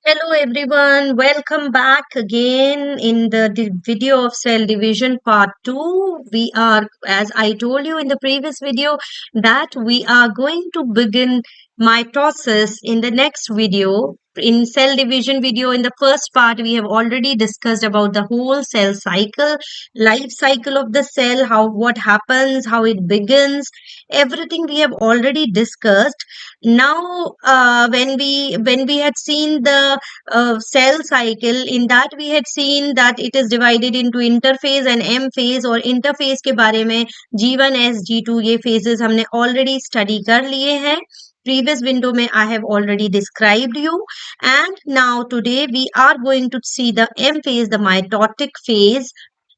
Hello everyone, welcome back again in the video of cell division part 2. We are, as I told you in the previous video, that we are going to begin mitosis in the next video. In cell division video, in the first part, we have already discussed about the whole cell cycle, life cycle of the cell, what happens, how it begins, everything we have already discussed. Now when we had seen the cell cycle, in that we had seen that it is divided into interphase and M phase, और interphase के बारे में G1 S G2 ये phases हमने already study कर लिए हैं. Previous window में I have already described you, and now today we are going to see the M phase, the mitotic phase.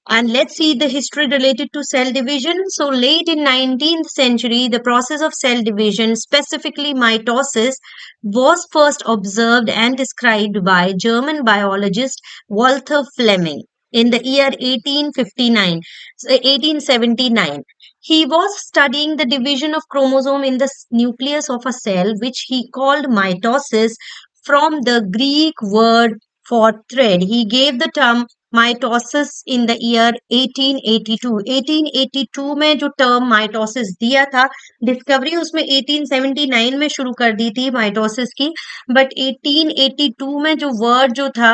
And let's see the history related to cell division. So late in 19th century, the process of cell division, specifically mitosis, was first observed and described by German biologist Walther Fleming in the year 1879. He was studying the division of chromosome in the nucleus of a cell, which he called mitosis from the Greek word for thread. He gave the term mitosis in the year 1882 में जो term mitosis दिया था, discovery उसमें 1879 में शुरू कर दी थी mitosis की, बट 1882 में जो वर्ड जो था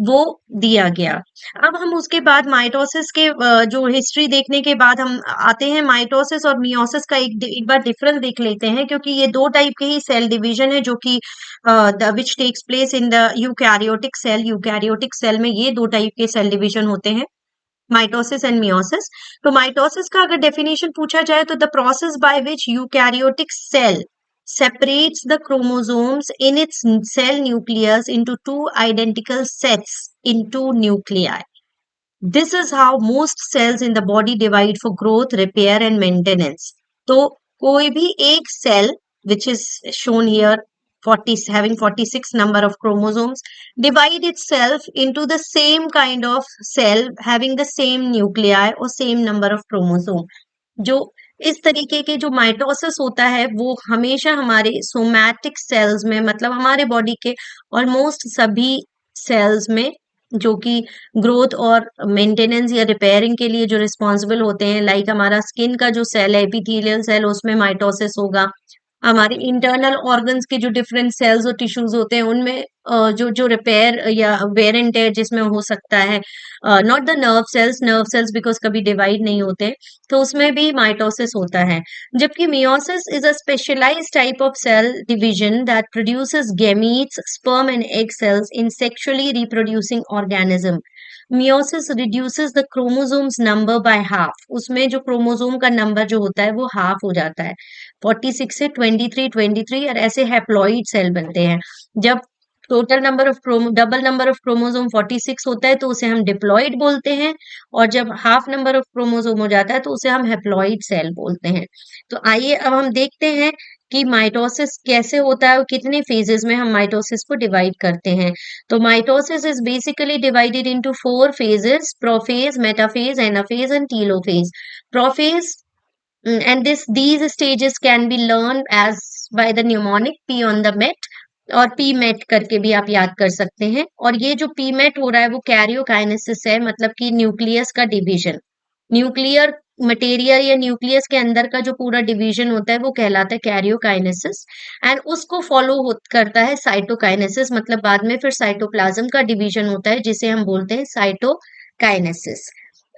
वो दिया गया. अब हम उसके बाद माइटोसिस के जो हिस्ट्री देखने के बाद हम आते हैं माइटोसिस और मियोसिस का एक बार डिफरेंस देख लेते हैं, क्योंकि ये दो टाइप के ही सेल डिवीजन है जो कि which takes place in the eukaryotic cell. Eukaryotic cell में ये दो टाइप के सेल डिवीजन होते हैं, माइटोसिस एंड मियोसिस. तो माइटोसिस का अगर डेफिनेशन पूछा जाए तो the process by which eukaryotic cell separates the chromosomes in its cell nucleus into two identical sets in two nuclei. This is how most cells in the body divide for growth, repair and maintenance. तो कोई भी एक cell which is shown here 40 having 46 number of chromosomes divide itself into the same kind of cell having the same nuclei or same number of chromosome. जो इस तरीके के जो mitosis होता है वो हमेशा हमारे सोमैटिक सेल्स में, मतलब हमारे बॉडी के ऑलमोस्ट सभी सेल्स में जो कि ग्रोथ और मेंटेनेंस या रिपेयरिंग के लिए जो रिस्पॉन्सिबल होते हैं, लाइक हमारा स्किन का जो सेल है एपिथेलियल सेल, उसमें माइटोसिस होगा. हमारे इंटरनल ऑर्गन्स के जो डिफरेंट सेल्स और टिश्यूज होते हैं उनमें जो जो रिपेयर या वेयर एंड टेयर जिसमें हो सकता है, not the nerve cells because कभी डिवाइड नहीं होते, तो उसमें भी माइटोसिस होता है. जबकि meiosis is a specialised type of cell division that produces gametes, sperm and egg cells in sexually reproducing organism. Meiosis reduces the chromosomes number by half. उसमें जो क्रोमोसोम का नंबर जो होता है वो हाफ हो जाता है, 46 से 23 और ऐसे हैप्लॉइड सेल बनते हैं. जब total number of double number of chromosome 46 होता है तो उसे हम डिप्लॉइड बोलते हैं, और जब हाफ नंबर ऑफ क्रोमोसोम हो जाता है तो उसे हम हैप्लॉइड सेल बोलते हैं. तो आइए अब हम देखते हैं कि माइटोसिस कैसे होता है और कितने फेजेस में हम माइटोसिस को डिवाइड करते हैं. तो mitosis is basically divided into 4 phases: prophase, metaphase, anaphase and telophase. Prophase and these stages can be learned as by the mnemonic P on the met, और पी मेट करके भी आप याद कर सकते हैं. और ये जो पी मेट हो रहा है वो कैरियोकाइनेसिस है, मतलब कि न्यूक्लियस का डिवीजन. न्यूक्लियर मटेरियल या न्यूक्लियस के अंदर का जो पूरा डिवीजन होता है वो कहलाता है कैरियोकाइनेसिस, एंड उसको फॉलो करता है साइटोकाइनेसिस, मतलब बाद में फिर साइटोप्लाज्म का डिवीजन होता है जिसे हम बोलते हैं साइटोकाइनेसिस.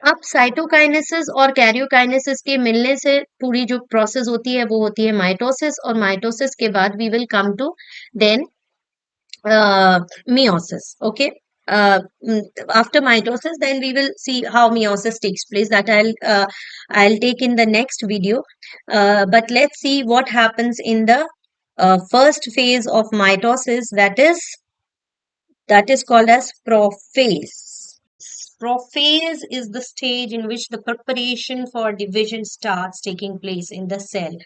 अब साइटोकाइनेसिस और कैरियोकाइनेसिस के मिलने से पूरी जो प्रोसेस होती है वो होती है माइटोसिस, और माइटोसिस के बाद we will come to then meiosis. Okay. After mitosis, then we will see how meiosis takes place. That I'll take in the next video. But let's see what happens in the first phase of mitosis. That is called as prophase. Prophase is the stage in which the preparation for division starts taking place in the cell.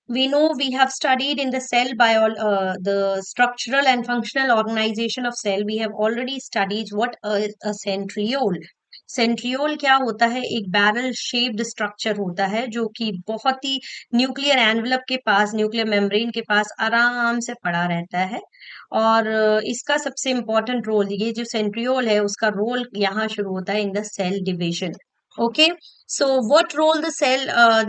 We know we have studied in the cell the structural and functional organization of cell. We have already studied what is a centriole. Centriole क्या होता है, एक barrel shaped structure होता है जो कि बहुत ही nuclear envelope के पास, न्यूक्लियर मेम्ब्रेन के पास आराम से पड़ा रहता है। और इसका सबसे इम्पोर्टेंट रोल, ये जो सेंट्रियोल है उसका रोल यहाँ शुरू होता है in the cell division. Okay, so what role the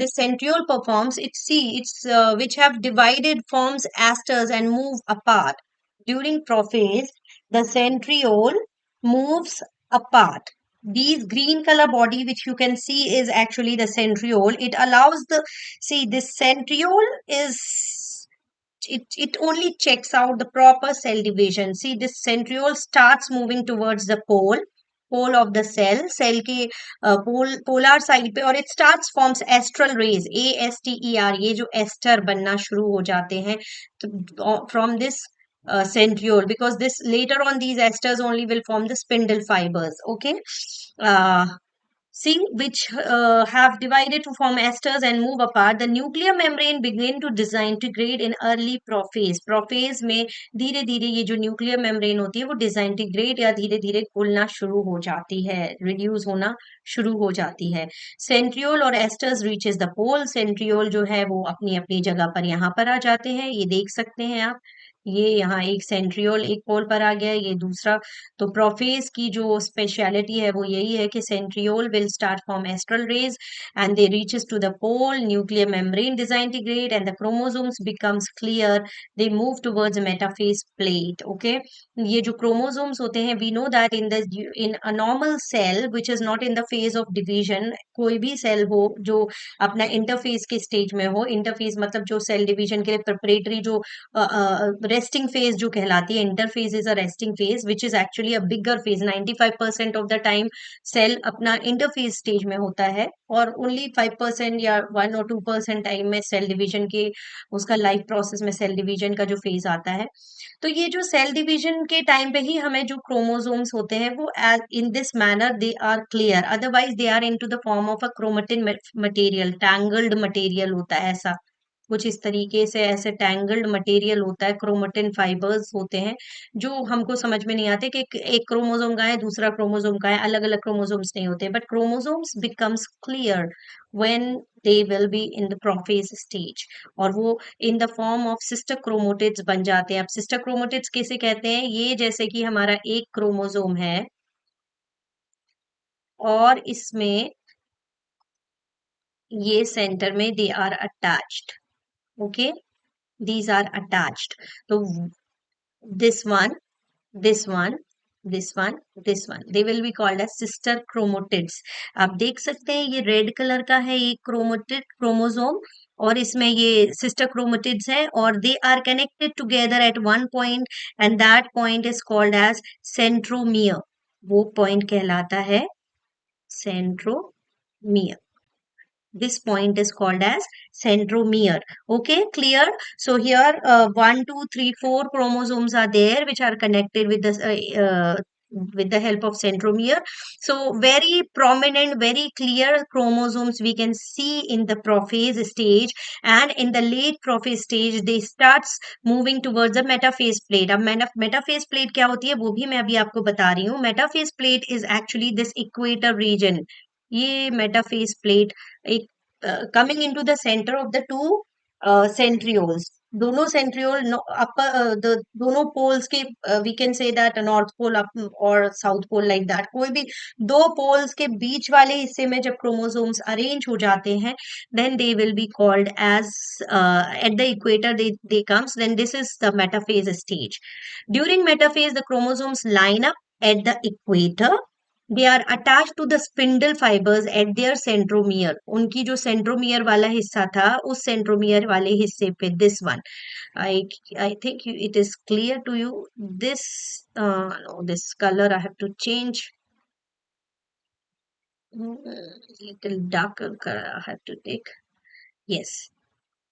centriole performs? It's which have divided, forms asters and move apart. During prophase, the centriole moves apart. These green color body which you can see is actually the centriole. It allows the, see, this centriole is, it only checks out the proper cell division. See, this centriole starts moving towards the pole of the cell के polar side पे, और it starts forms astral rays, ASTER, ये जो aster बनना शुरू हो जाते हैं from this centriole, because this later on these esters only will form the spindle fibers. Okay, uh, see, which have divided to form esters and move apart. The nuclear membrane begin to disintegrate in early prophase. Prophase में धीरे धीरे ये जो nuclear membrane होती है वो disintegrate या धीरे धीरे खुलना शुरू हो जाती है, रिड्यूस होना शुरू हो जाती है। सेंट्रियोल और asters reaches the pole. Centriole जो है वो अपनी अपनी जगह पर यहाँ पर आ जाते हैं, ये देख सकते हैं आप, ये यहाँ एक सेंट्रियोल एक पोल पर आ गया, ये दूसरा। तो प्रोफेज की जो स्पेशलिटी है वो यही है कि centriole will start from astral rays and they reaches to the pole, nuclear membrane disintegrate and the chromosomes becomes clear, they move towards metaphase plate. Okay, ये जो क्रोमोसोम्स होते हैं, we know that in a normal cell which is not in the phase of division, कोई भी cell हो जो अपना interphase के स्टेज में हो, इंटरफेज मतलब जो सेल डिवीजन के लिए प्रिपरेटरी जो रेस्टिंग फेज जो कहलाती है, interphase is a resting phase which is actually a bigger phase. 95% of the time cell अपना इंटरफेज स्टेज में होता है और ओनली 5% या 1 और 2% टाइम में सेल डिवीजन के, उसका लाइफ प्रोसेस में सेल डिवीजन का जो फेज आता है। तो ये जो सेल डिवीजन के टाइम पे ही हमें जो क्रोमोसोम्स होते हैं वो in this manner they are clear, otherwise they are into the form of a chromatin material, tangled material होता है ऐसा कुछ, इस तरीके से ऐसे टैंगल्ड मटेरियल होता है, क्रोमेटिन फाइबर्स होते हैं जो हमको समझ में नहीं आते कि एक क्रोमोसोम का है दूसरा क्रोमोसोम का है, अलग अलग क्रोमोसोम्स नहीं होते, but chromosomes becomes clear when they will be in the prophase stage, और वो in the form of sister chromatids बन जाते हैं। अब सिस्टर क्रोमोटिड्स कैसे कहते हैं, ये जैसे कि हमारा एक क्रोमोसोम है और इसमें ये सेंटर में they are attached. Okay, these are attached, so this one, this one, this one, this one, they will be called as sister chromatids। आप देख सकते हैं ये रेड कलर का है ये क्रोमोटिड क्रोमोसोम, और इसमें ये सिस्टर क्रोमatids है, और they are connected together at one point and that point is called as centromere. वो पॉइंट कहलाता है centromere. This point is called as centromere. Okay, clear? So here 1 2 3 4 chromosomes are there which are connected with the help of centromere. So very prominent, very clear chromosomes we can see in the prophase stage, and in the late prophase stage they starts moving towards the metaphase plate। अब metaphase plate क्या होती है वो भी मैं अभी आपको बता रही हूँ। metaphase plate is actually this equator region। ये मेटाफेस प्लेट एक coming into the centre of the two centrioles, दोनों सेंट्रियोल अपर दोनों पोल्स के, we can say that north pole up और साउथ पोल लाइक दैट, कोई भी दो पोल्स के बीच वाले हिस्से में जब क्रोमोसोम्स अरेंज हो जाते हैं then they will be called as at the equator they comes, then this is the metaphase stage. During metaphase the chromosomes line up at the equator, they are attach to the spindle fibres at their centromere. उनकी जो centromere वाला हिस्सा था उस centromere वाले हिस्से पे, this one, I I think it is clear to you, this no, this color I have to change, little darker color I have to take, yes,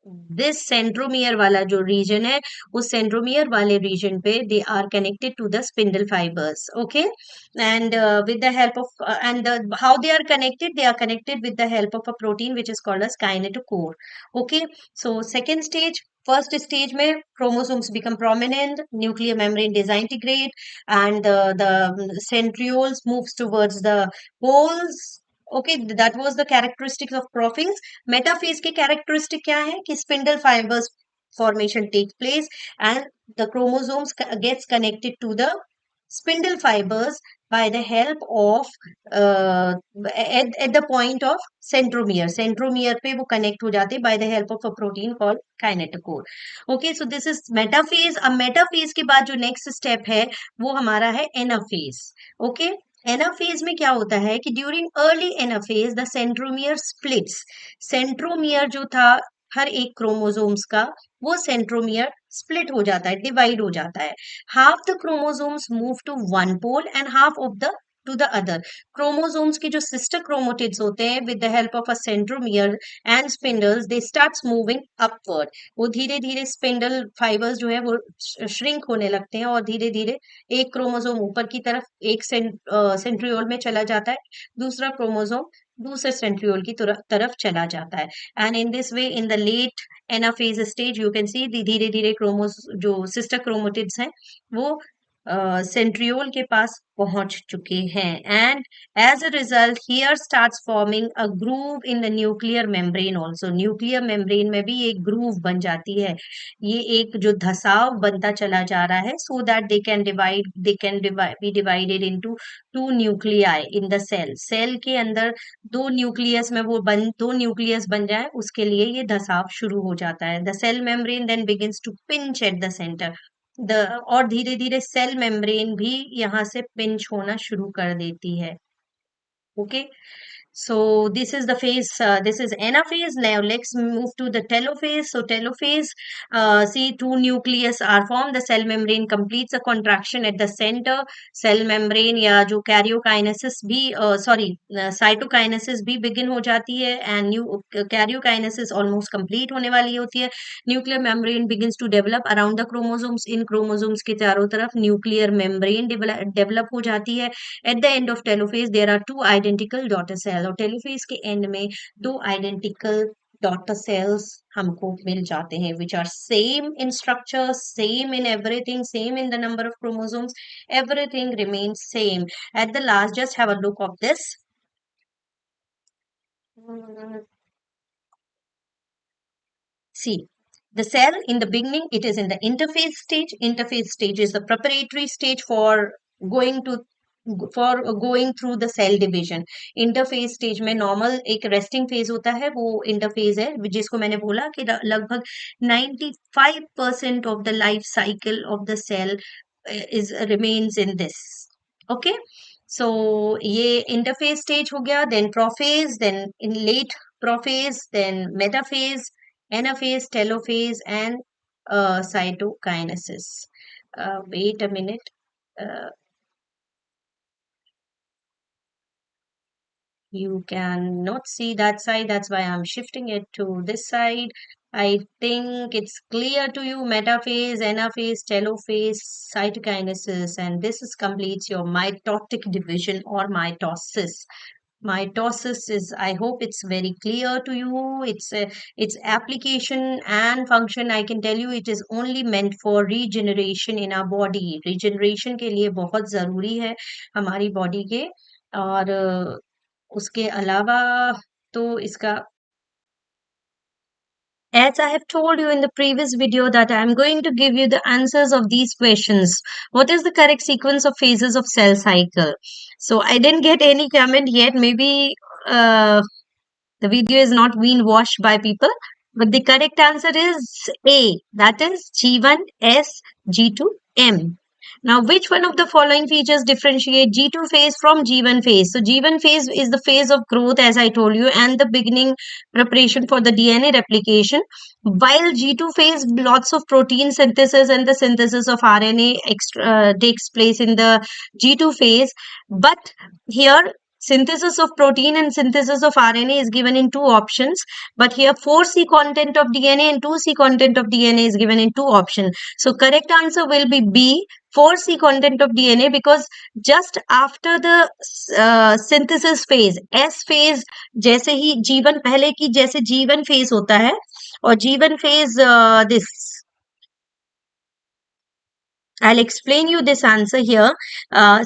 this centromere वाला जो रीजन है उस सेंट्रोमियर वाले region पे they are connected to the spindle fibres. Okay, and with the help of and how they are connected with the help of a protein which is called as kinetochore। Okay, so second stage first stage में chromosomes become prominent, nuclear membrane disintegrate, and the centrioles moves towards the poles. Okay, that was the characteristics of prophase. Metaphase के characteristic क्या है कि spindle fibers formation takes place and the chromosomes gets connected to the spindle fibers by the help of uh, at the point of centromere. Centromere पे वो connect हो जाते हैं by the help of a protein called kinetochore. Okay, so this is metaphase. अब metaphase के बाद जो next step है वो हमारा है anaphase. Okay, एनाफेज में क्या होता है कि during early anaphase the centromere splits. Centromere जो था हर एक क्रोमोसोम्स का, वो सेंट्रोमियर स्प्लिट हो जाता है, डिवाइड हो जाता है. Half the chromosomes move to one pole and half of the to the other. Chromosomes के जो सिस्टर क्रोमोटिड्स होते हैं with the help of a centromere and spindles they starts moving upward. वो धीरे धीरे स्पिंडल फाइबर्स जो है वो श्रिंक होने लगते हैं और धीरे धीरे एक क्रोमोसोम ऊपर की तरफ एक सेंट्रियोल में चला जाता है, दूसरा क्रोमोसोम दूसरे सेंट्रियोल की तरफ चला जाता है. And in this way in the late anaphase stage you can see धीरे धीरे क्रोमोस जो सिस्टर क्रोमोटिड्स हैं वो सेंट्रियोल के पास पहुंच चुके हैं. And as a result here starts forming a groove in the nuclear membrane also. Nuclear membrane में भी एक ग्रूव बन जाती है, ये एक जो धसाव बनता चला जा रहा है, so that they can be divided into two nuclei in the cell. Cell के अंदर दो न्यूक्लियस बन जाए उसके लिए ये धसाव शुरू हो जाता है. The cell membrane then begins to pinch at the centre. The और धीरे धीरे सेल मेम्ब्रेन भी यहाँ से पिंच होना शुरू कर देती है. Okay, so this is the phase, this is anaphase. Now let's move to the telophase. So telophase, see two nucleus are formed. The cell membrane completes a contraction at the center. Cell membrane या जो karyokinesis भी cytokinesis भी begin हो जाती है and new karyokinesis almost complete होने वाली होती है. Nuclear membrane begins to develop around the chromosomes. In chromosomes के चारों तरफ nuclear membrane develop हो जाती है. At the end of telophase there are two identical daughter cells. और telophase के end में दो identical daughter cells हमको मिल जाते हैं which are same in structure, same in everything, same in the number of chromosomes, everything remains same. At the last just have a look of this. See, the cell in the beginning, it is in the interphase stage. Interphase stage is the preparatory stage for going through the cell division. Interphase stage में normal एक resting phase होता है, वो interphase है जिसको मैंने बोला कि लगभग 95% of the life cycle of the cell is remains in this. Okay, so ये इंटरफेज स्टेज हो गया. Then prophase, then in late prophase, then metaphase, anaphase, telophase, and cytokinesis. Wait a minute. Uh, you cannot see that side. That's why I'm shifting it to this side. I think it's clear to you. Metaphase, anaphase, telophase, cytokinesis, and this is completes your mitotic division or mitosis. Mitosis is, I hope it's very clear to you. Its application and function, I can tell you, it is only meant for regeneration in our body. Regeneration के लिए बहुत जरूरी है हमारी body के. और उसके अलावा तो इसका, as I have told you in the previous video that I am going to give you the answers of these questions. What is the correct sequence of phases of cell cycle? So I didn't get any comment yet. Maybe the video is not being watched by people. But the correct answer is A. That is G1, S, G2, M. Now, which one of the following features differentiate G2 phase from G1 phase? So, G1 phase is the phase of growth, as I told you, and the beginning preparation for the DNA replication. While G2 phase, lots of protein synthesis and the synthesis of RNA takes place in the G2 phase. But here, synthesis of protein and synthesis of RNA is given in two options, but here 4C content of DNA and 2C content of DNA is given in two options. So correct answer will be B, 4C content of DNA, because just after the synthesis phase, S phase, जैसे ही G1 पहले की जैसे G1 phase होता है और जीवन phase this I'll explain you this answer here.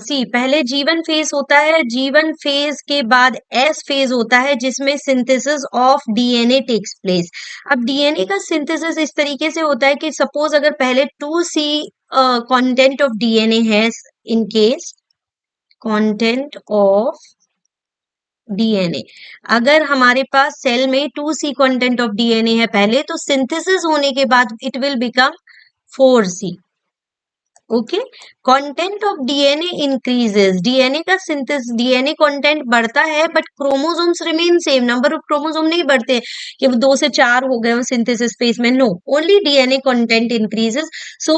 See, पहले जीवन फेज होता है, जीवन फेज के बाद एस फेज होता है जिसमें synthesis of DNA takes place. अब डीएनए का सिंथेसिस इस तरीके से होता है कि सपोज अगर पहले 2C कंटेंट ऑफ डीएनए है, in case content of DNA, अगर हमारे पास सेल में 2C कंटेंट ऑफ डीएनए है पहले, तो सिंथेसिस होने के बाद it will become 4C. Okay. Content of DNA increases, DNA का सिंथेसिस, डीएनए कंटेंट बढ़ता है but chromosomes remain same, number of chromosome नहीं बढ़ते कि वो 2 से 4 हो गए सिंथेसिस फेज में. No, only DNA content increases. So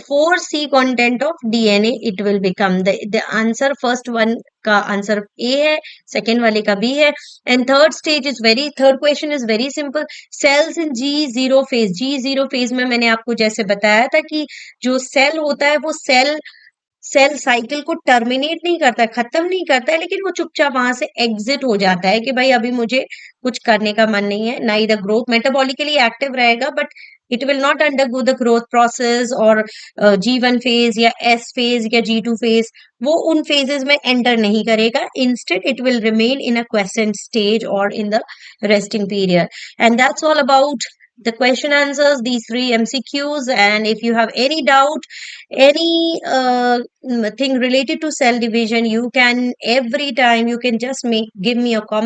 4C content of DNA it will become the answer. First one का आंसर ए है, सेकेंड वाले का बी है. And third question is very simple. Sales in G0 phase, G0 phase में मैंने आपको जैसे बताया था कि जो सेल होता है वो सेल सेल साइकिल को टर्मिनेट नहीं करता है, खत्म नहीं करता है, लेकिन वो चुपचाप वहां से एग्जिट हो जाता है कि भाई अभी मुझे कुछ करने का मन नहीं है. ना ही द ग्रोथ, मेटाबॉलिकली एक्टिव रहेगा but it will not undergo the growth process और G1 फेज या S फेज या G2 फेज, वो उन फेजेस में एंटर नहीं करेगा. Instead it will remain in a quiescent stage और in the resting period. And that's all about the question answers, these three MCQs. And if you have any doubt, any thing related to cell division, you can every time you can just give me a comment.